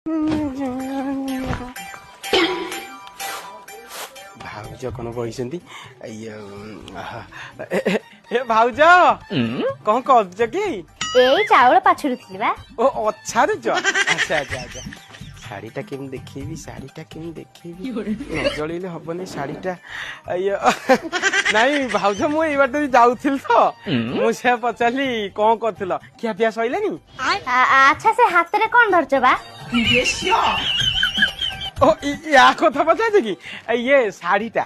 ଭାଉଜ କଣ କହିଛନ୍ତି ଭାଉଜ କଣ କରୁଛ କି? ଏଇ ଚାଉଳ ପାଛୁରୁଥିଲି ବା। ଓ ଅଛାରୁଛ? ଆଚ୍ଛା ଆଚ୍ଛା ଆଚ୍ଛା। ଶାଢୀଟା କେମିତି ଦେଖେଇବି? ଶାଢୀଟା କେମିତି ଦେଖେଇବି? ନ ଜଳେଇଲେ ହବନି ଶାଢୀଟା। ନାଇଁ ଭାଉଜ ମୁଁ ଏଇ ବାଟେ ଯାଉଥିଲି ତ ମୁଁ ସେୟା ପଚାରିଲି କଣ କରୁଥିଲ? ଖିଆ ପିଆ ସଇଲାନି? ଆଚ୍ଛା ସେ ହାତରେ କଣ ଧରିଛ ବା? ଓ ୟା କଥା ପଚାରୁଛ କି? ଇଏ ଶାଢୀଟା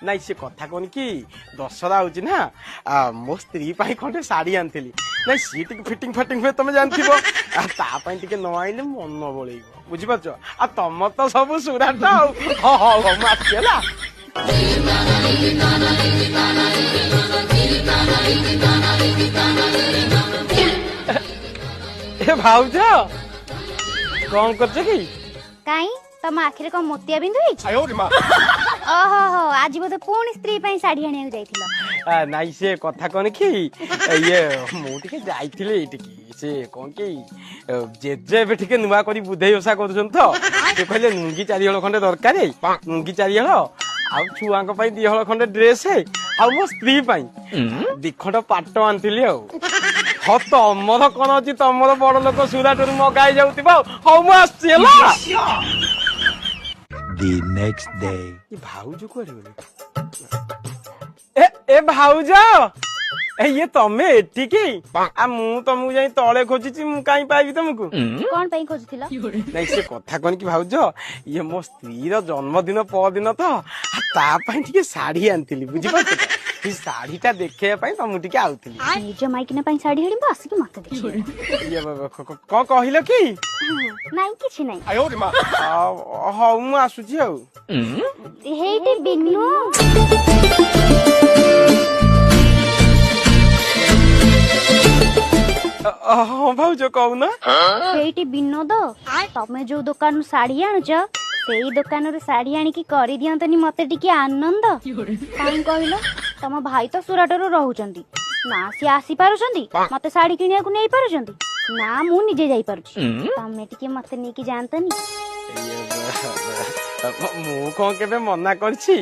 ନାଇଁ ସେ କଥା କଣ କି ଦଶହରା ହଉଛି ନା ମୋ ସ୍ତ୍ରୀ ପାଇଁ ଖଣ୍ଡେ ଶାଢୀ ଆଣିଥିଲି। ନାଇଁ ସିଏ ଟିକେ ଫିଟିଙ୍ଗ ଫାଟିଙ୍ଗ ହୁଏ ତମେ ଜାଣିଥିବ। ତା ପାଇଁ ଟିକେ ନ ଆଇଲେ ମନ ବଳେଇବ ବୁଝିପାରୁଛ। ଆଉ ତମର ତ ସବୁ ସୁରାଟ ଆଉ। ହଉ ହଉ ହଉ ମୁଁ ଆସିଛି ହେଲା। ଏ ଭାଉଜ କଣ କରୁଛ କି? କାଇଁ ତମ ଆଖିରେ କଣ ମୋତିଆ ବିନ୍ଦୁ ହେଇଛି? ଓହୋ ଆଜି ବୋଧେ ପୁଣି ସ୍ତ୍ରୀ ପାଇଁ ଶାଢୀ ଆଣିବାକୁ ଯାଇଥିଲ? ନାଇଁ ସେ କଥା କଣ କି ଇଏ ମୁଁ ଟିକେ ଯାଇଥିଲି ଏଇଠିକି। ସେ କଣ କି ଜେଜେ ଏବେ ଟିକେ ନୂଆ କରି ବୁଧେଇ ଓଷା କରୁଛନ୍ତି ତ ସେ କହିଲେ ଲୁଙ୍ଗି 4 ହଳ ଖଣ୍ଡେ ଦରକାର। ଲୁଙ୍ଗି 4 ହଳ ଆଉ ଛୁଆଙ୍କ ପାଇଁ 2 ହଳ ଖଣ୍ଡେ ଡ୍ରେସ ଆଉ ମୋ ସ୍ତ୍ରୀ ପାଇଁ 2 ଖଣ୍ଡ ପାଟ ଆଣିଥିଲି ଆଉ। ହଁ ତମର କଣ ଅଛି ତମର ବଡ ଲୋକ ସୁରାଟରୁ ମଗାଇ ଯାଉଥିବ ଆଉ। ହଉ ମୁଁ ଆସିଛି ହେଲା। The next day. ଭାଉଜ କୁଆଡେ ଗଲେ? ଏ ଭାଉଜ ଇଏ ତମେ ଏଠିକି? ମୁଁ ତମକୁ ଯାଇ ତଳେ ଖୋଜିଛି ମୁଁ କାହିଁ ପାଇବି ତମକୁ? କଣ ପାଇଁ ଖୋଜୁଥିଲ? ନାଇଁ ସେ କଥା କଣ କି ଭାଉଜ ଇଏ ମୋ ସ୍ତ୍ରୀର ଜନ୍ମଦିନ ପରଦିନ ତ ତା ପାଇଁ ଟିକେ ଶାଢୀ ଆଣିଥିଲି ବୁଝିପାରୁଛ। ସେ ଶାଢୀଟା ଦେଖେଇବା ପାଇଁ ତମକୁ ଟିକେ ଆଉଥିଲି। ନିଜ ମାଇକିନା ପାଇଁ ଶାଢୀ ଆଣିବ ଆସିକି ମତେ ଦେଖିବ। କଣ କହିଲ କି? ନାଇଁ କିଛି ନାଇଁ। ହଉ ମୁଁ ଆସୁଛି ଆଉ। ହେଇଟି ବିନୁ ହଁ ଭାଉଜ କହୁନ। ସେଇଠି ବିନୋଦ ତମେ ଯୋଉ ଦୋକାନରୁ ଶାଢୀ ଆଣୁଛ ସେଇ ଦୋକାନରୁ ଶାଢୀ ଆଣିକି କରିଦିଅନ୍ତନି ମତେ ଟିକେ ଆନନ୍ଦ। କାହିଁ କହିଲ ତମ ଭାଇ ତ ସୁରାଟରୁ ରହୁଛନ୍ତି ନା ସିଏ ଆସିପାରୁଛନ୍ତି ମତେ ଶାଢୀ କିଣିବାକୁ ନେଇ ପାରୁଛନ୍ତି ନା ମୁଁ ନିଜେ ଯାଇପାରୁଛି। ତମେ ଟିକେ ମତେ ନେଇକି ଯାଆନ୍ତନି? ମୁଁ କଣ କେବେ ମନା କରିଛି?